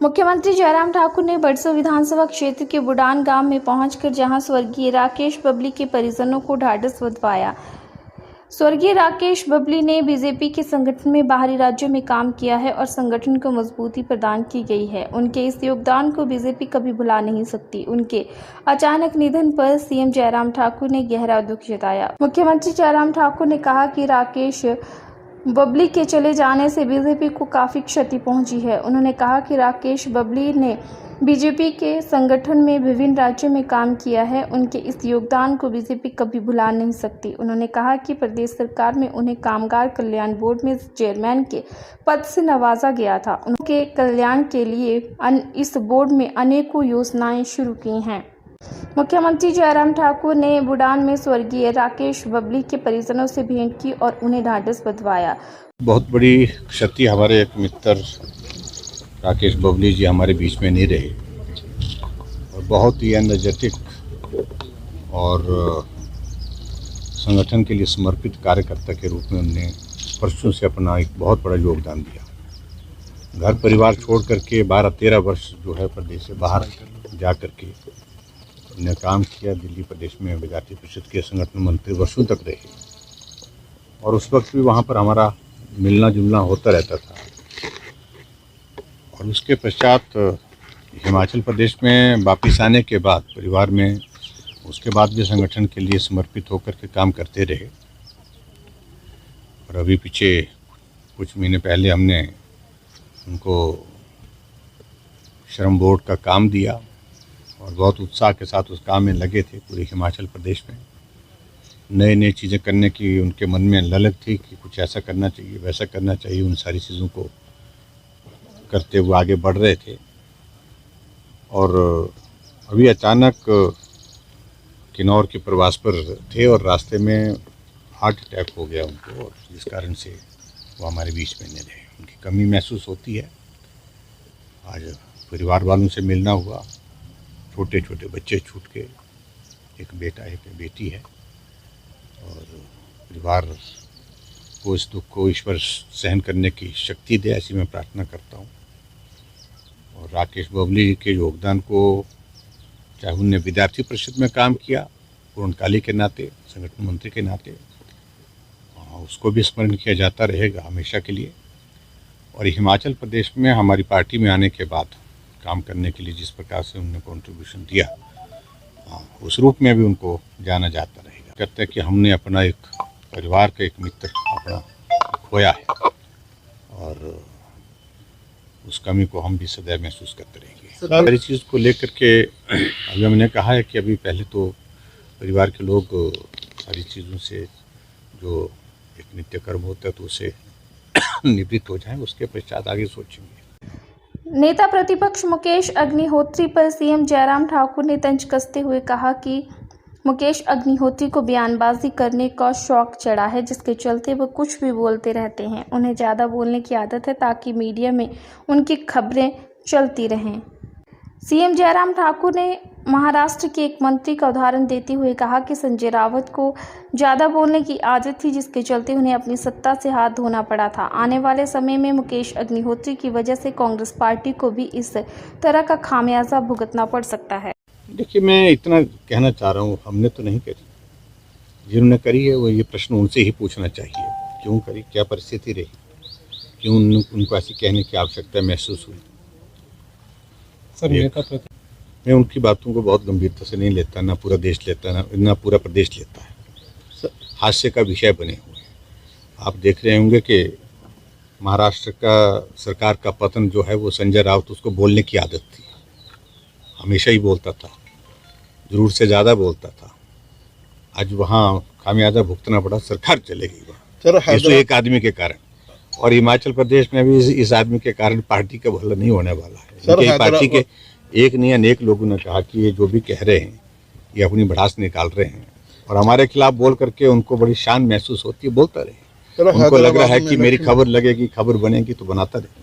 मुख्यमंत्री जयराम ठाकुर ने बरसों विधानसभा क्षेत्र के बुडान गांव में पहुंचकर जहां स्वर्गीय राकेश बबली के परिजनों को ढाढ़स बंधवाया। स्वर्गीय राकेश बबली ने बीजेपी के संगठन में बाहरी राज्यों में काम किया है और संगठन को मजबूती प्रदान की गई है। उनके इस योगदान को बीजेपी कभी भुला नहीं सकती। उनके अचानक निधन पर सीएम जयराम ठाकुर ने गहरा दुख जताया। मुख्यमंत्री जयराम ठाकुर ने कहा कि राकेश बबली के चले जाने से बीजेपी को काफ़ी क्षति पहुंची है। उन्होंने कहा कि राकेश बबली ने बीजेपी के संगठन में विभिन्न राज्यों में काम किया है। उनके इस योगदान को बीजेपी कभी भुला नहीं सकती। उन्होंने कहा कि प्रदेश सरकार में उन्हें कामगार कल्याण बोर्ड में चेयरमैन के पद से नवाजा गया था। उनके कल्याण के लिए इस बोर्ड में अनेकों योजनाएं शुरू की हैं। मुख्यमंत्री जयराम ठाकुर ने बुडान में स्वर्गीय राकेश बबली के परिजनों से भेंट की और उन्हें ढाढ़स बंधवाया। बहुत बड़ी क्षति, हमारे एक मित्र राकेश बबली जी हमारे बीच में नहीं रहे और बहुत ही एनर्जेटिक और संगठन के लिए समर्पित कार्यकर्ता के रूप में उन्होंने वर्षों से अपना एक बहुत बड़ा योगदान दिया। घर परिवार छोड़ करके 12-13 वर्ष जो है प्रदेश से बाहर जा करके उन्होंने काम किया। दिल्ली प्रदेश में विद्यार्थी परिषद के संगठन मंत्री वर्षों तक रहे और उस वक्त भी वहाँ पर हमारा मिलना जुलना होता रहता था। और उसके पश्चात हिमाचल प्रदेश में वापस आने के बाद परिवार में उसके बाद भी संगठन के लिए समर्पित होकर के काम करते रहे। और अभी पीछे कुछ महीने पहले हमने उनको श्रम बोर्ड का काम दिया और बहुत उत्साह के साथ उस काम में लगे थे। पूरे हिमाचल प्रदेश में नए नए चीज़ें करने की उनके मन में ललक थी कि कुछ ऐसा करना चाहिए, वैसा करना चाहिए। उन सारी चीज़ों को करते हुए आगे बढ़ रहे थे और अभी अचानक किन्नौर के प्रवास पर थे और रास्ते में हार्ट अटैक हो गया उनको और जिस कारण से वो हमारे बीच में नहीं रहे। उनकी कमी महसूस होती है। आज परिवार वालों से मिलना हुआ, छोटे छोटे बच्चे छूट के, एक बेटा एक बेटी है और परिवार को इस दुख को ईश्वर सहन करने की शक्ति दे, ऐसी मैं प्रार्थना करता हूँ। और राकेश बबली के योगदान को, चाहे उनने विद्यार्थी परिषद में काम किया पूर्णकाली के नाते, संगठन मंत्री के नाते, उसको भी स्मरण किया जाता रहेगा हमेशा के लिए। और हिमाचल प्रदेश में हमारी पार्टी में आने के बाद काम करने के लिए जिस प्रकार से उन्होंने कंट्रीब्यूशन दिया, उस रूप में भी उनको जाना जाता रहेगा। कहते हैं कि हमने अपना एक परिवार का एक मित्र अपना खोया है और उस कमी को हम भी सदैव महसूस करते रहेंगे। सारी चीज़ को लेकर के अभी हमने कहा है कि अभी पहले तो परिवार के लोग सारी चीज़ों से जो एक नित्य कर्म होता है तो उसे निवृत्त हो जाएं, उसके पश्चात आगे सोचेंगे। नेता प्रतिपक्ष मुकेश अग्निहोत्री पर सीएम जयराम ठाकुर ने तंज कसते हुए कहा कि मुकेश अग्निहोत्री को बयानबाजी करने का शौक चढ़ा है, जिसके चलते वो कुछ भी बोलते रहते हैं। उन्हें ज़्यादा बोलने की आदत है ताकि मीडिया में उनकी खबरें चलती रहें। सीएम जयराम ठाकुर ने महाराष्ट्र के एक मंत्री का उदाहरण देते हुए कहा कि संजय राउत को ज़्यादा बोलने की आदत थी, जिसके चलते उन्हें अपनी सत्ता से हाथ धोना पड़ा था। आने वाले समय में मुकेश अग्निहोत्री की वजह से कांग्रेस पार्टी को भी इस तरह का खामियाजा भुगतना पड़ सकता है। देखिए, मैं इतना कहना चाह रहा हूँ, हमने तो नहीं करी। जिन्होंने करी है वो ये प्रश्न उनसे ही पूछना चाहिए, क्यों करी, क्या परिस्थिति रही, क्यों उनको ऐसी कहने की आवश्यकता महसूस हुई। सर, मैं उनकी बातों को बहुत गंभीरता से नहीं लेता, ना पूरा देश लेता, ना पूरा प्रदेश लेता है। हास्य का विषय बने हुए हैं। आप देख रहे होंगे कि महाराष्ट्र का सरकार का पतन जो है वो संजय राउत, उसको बोलने की आदत थी, हमेशा ही बोलता था, ज़रूर से ज़्यादा बोलता था। आज वहाँ खामियाजा भुगतना पड़ा, सरकार चले गई वहाँ तो एक आदमी के कारण। और हिमाचल प्रदेश में भी इस आदमी के कारण पार्टी का भला नहीं होने वाला है। पार्टी के एक नहीं अनेक लोगों ने कहा कि ये जो भी कह रहे हैं ये अपनी भड़ास निकाल रहे हैं और हमारे खिलाफ बोल करके उनको बड़ी शान महसूस होती है। बोलता रहे, उनको लग रहा है कि मेरी खबर लगेगी, खबर बनेगी तो बनाता रहे।